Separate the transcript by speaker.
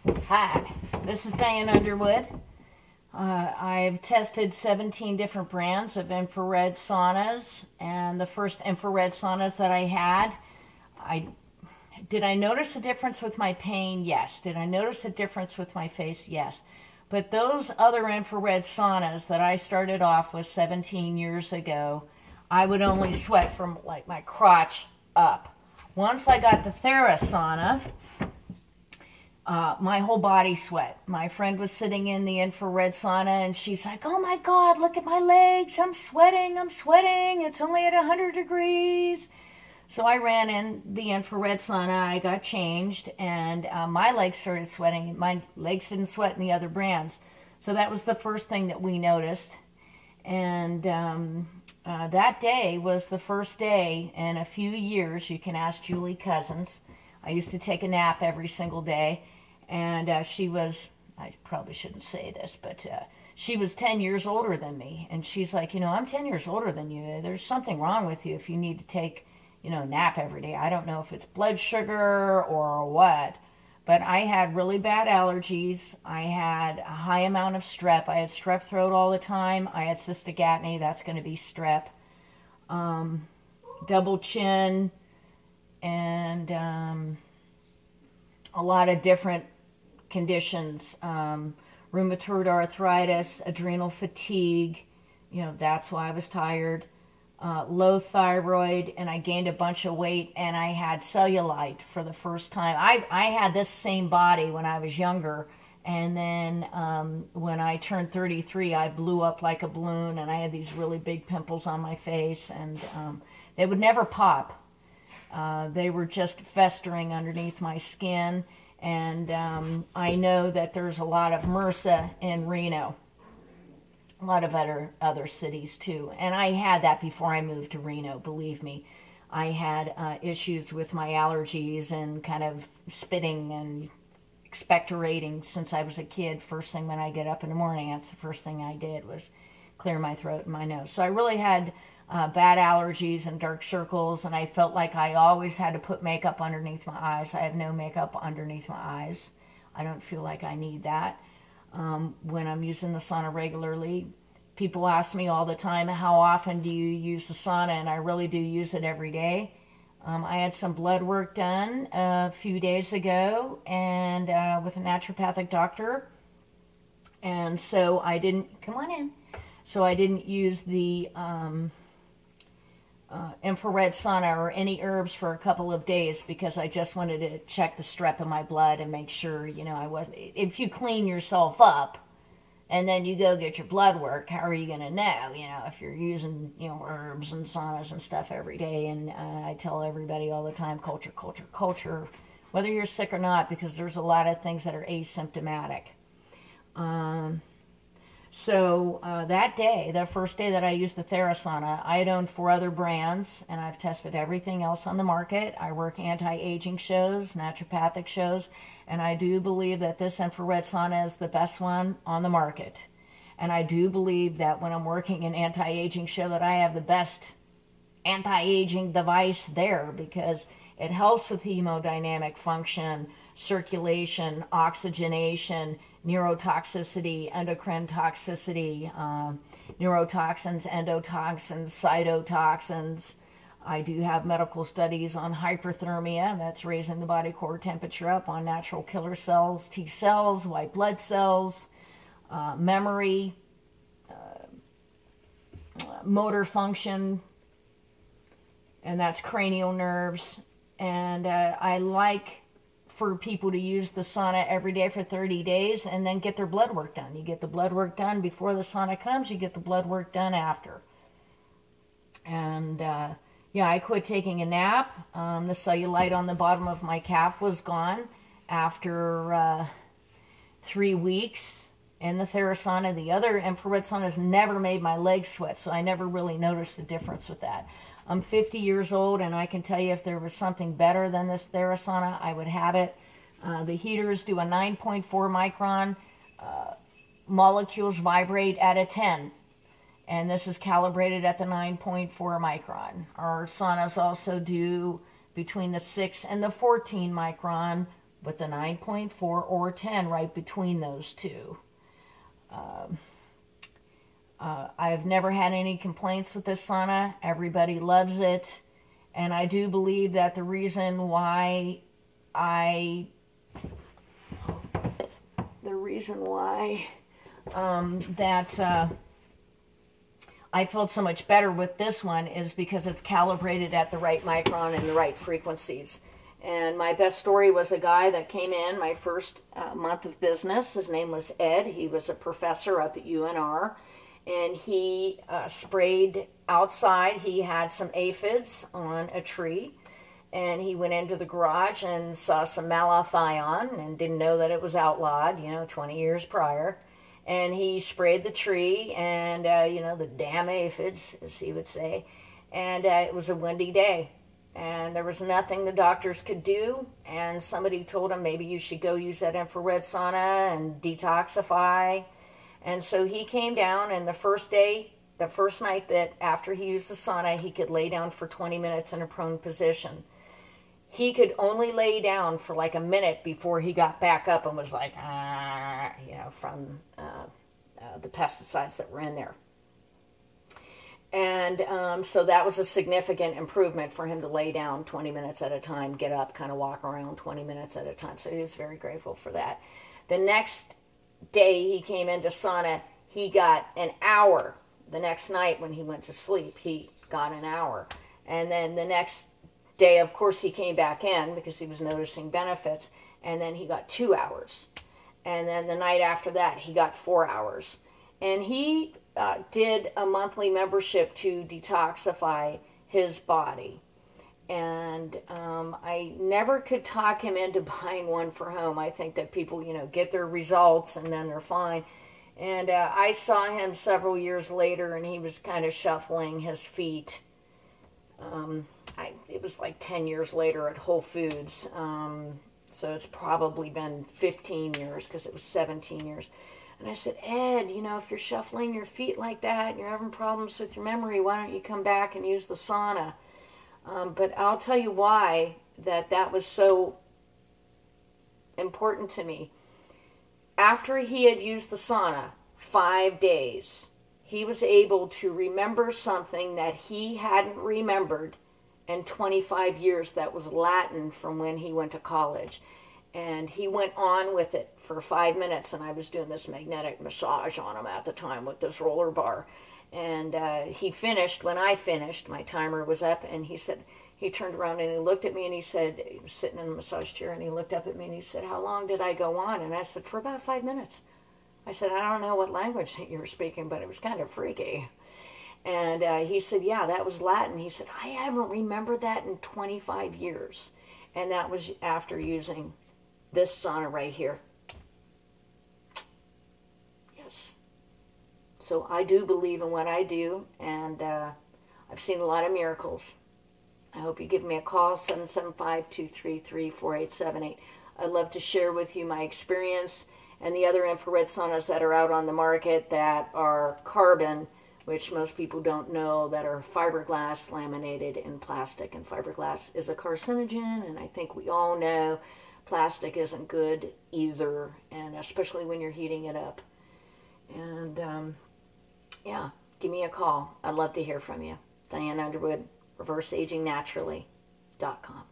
Speaker 1: Hi, this is Diane Underwood. I've tested 17 different brands of infrared saunas, and the first infrared saunas that I had, did I notice a difference with my pain? Yes. Did I notice a difference with my face? Yes. But those other infrared saunas that I started off with 17 years ago, I would only sweat from like my crotch up. Once I got the Therasauna, my whole body sweat. My friend was sitting in the infrared sauna and she's like, "Oh my God, look at my legs. I'm sweating. It's only at 100 degrees. So I ran in the infrared sauna. I got changed and my legs started sweating. My legs didn't sweat in the other brands. So that was the first thing that we noticed. And that day was the first day in a few years. You can ask Julie Cousins. I used to take a nap every single day, and she was, I probably shouldn't say this, but she was 10 years older than me, and she's like, I'm 10 years older than you. There's something wrong with you if you need to take, a nap every day. I don't know if it's blood sugar or what, but I had really bad allergies. I had a high amount of strep. I had strep throat all the time. I had cystic acne. That's going to be strep. Double chin, and a lot of different conditions, rheumatoid arthritis, adrenal fatigue, that's why I was tired, low thyroid, and I gained a bunch of weight, and I had cellulite for the first time. I had this same body when I was younger, and then when I turned 33, I blew up like a balloon, and I had these really big pimples on my face, and they would never pop. They were just festering underneath my skin, and I know that there's a lot of MRSA in Reno, a lot of other cities too, and I had that before I moved to Reno, believe me. I had issues with my allergies and kind of spitting and expectorating since I was a kid. First thing when I get up in the morning, that's the first thing I did was clear my throat and my nose. So I really had bad allergies and dark circles, and I felt like I always had to put makeup underneath my eyes. I have no makeup underneath my eyes. I don't feel like I need that. When I'm using the sauna regularly, people ask me all the time, how often do you use the sauna? And I really do use it every day. I had some blood work done a few days ago, and with a naturopathic doctor, and so I didn't, come on in, so I didn't use the infrared sauna or any herbs for a couple of days because I just wanted to check the strep in my blood and make sure, I wasn't, if you clean yourself up and then you go get your blood work, how are you going to know, if you're using, herbs and saunas and stuff every day? And I tell everybody all the time, culture, culture, culture, whether you're sick or not, because there's a lot of things that are asymptomatic. So that day, the first day that I used the Therasauna, I had owned 4 other brands, and I've tested everything else on the market. I work anti-aging shows, naturopathic shows, and I do believe that this infrared sauna is the best one on the market. And I do believe that when I'm working an anti-aging show that I have the best anti-aging device there, because it helps with hemodynamic function, circulation, oxygenation, neurotoxicity, endocrine toxicity, neurotoxins, endotoxins, cytotoxins. I do have medical studies on hyperthermia, that's raising the body core temperature up, on natural killer cells, T cells, white blood cells, memory, motor function, and that's cranial nerves. And I like for people to use the sauna every day for 30 days and then get their blood work done. You get the blood work done before the sauna comes, you get the blood work done after. And yeah, I quit taking a nap. The cellulite on the bottom of my calf was gone after 3 weeks in the Therasauna. The other infrared saunas never made my legs sweat, so I never really noticed a difference with that. I'm 50 years old, and I can tell you if there was something better than this Therasauna, I would have it. The heaters do a 9.4 micron. Molecules vibrate at a 10. And this is calibrated at the 9.4 micron. Our saunas also do between the 6 and the 14 micron with a 9.4 or 10 right between those two. I've never had any complaints with this sauna. Everybody loves it. And I do believe that the reason why I felt so much better with this one is because it's calibrated at the right micron and the right frequencies. And my best story was a guy that came in my first month of business. His name was Ed. He was a professor up at UNR. And he sprayed outside. He had some aphids on a tree. And he went into the garage and saw some malathion and didn't know that it was outlawed, 20 years prior. And he sprayed the tree and, the damn aphids, as he would say. And it was a windy day. And there was nothing the doctors could do. And somebody told him, maybe you should go use that infrared sauna and detoxify. And so he came down, and the first night that after he used the sauna, he could lay down for 20 minutes in a prone position. He could only lay down for like a minute before he got back up and was like, from the pesticides that were in there. And so that was a significant improvement for him to lay down 20 minutes at a time, get up, kind of walk around 20 minutes at a time. So he was very grateful for that. The next day he came into sauna, he got an hour. The next night when he went to sleep, he got an hour. And then the next day, of course, he came back in because he was noticing benefits, and then he got 2 hours. And then the night after that, he got 4 hours. And he did a monthly membership to detoxify his body. And I never could talk him into buying one for home. I think that people, get their results and then they're fine. And I saw him several years later, and he was kind of shuffling his feet. It was like 10 years later at Whole Foods. So it's probably been 15 years because it was 17 years. And I said, Ed, if you're shuffling your feet like that and you're having problems with your memory, why don't you come back and use the sauna? But I'll tell you why that was so important to me. After he had used the sauna 5 days, he was able to remember something that he hadn't remembered in 25 years that was Latin from when he went to college. And he went on with it for 5 minutes, and I was doing this magnetic massage on him at the time with this roller bar. And he finished. When I finished, my timer was up, and he said, he turned around and he looked at me and he said, he was sitting in the massage chair, and he looked up at me and he said, how long did I go on? And I said, for about 5 minutes. I said, I don't know what language that you were speaking, but it was kind of freaky. And he said, yeah, that was Latin. He said, I haven't remembered that in 25 years. And that was after using this sauna right here. So I do believe in what I do, and I've seen a lot of miracles. I hope you give me a call, 775-233-4878. I'd love to share with you my experience and the other infrared saunas that are out on the market that are carbon, which most people don't know, that are fiberglass laminated in plastic. And fiberglass is a carcinogen, and I think we all know plastic isn't good either, and especially when you're heating it up. And yeah, give me a call. I'd love to hear from you. Diane Underwood, ReverseAgingNaturally.com.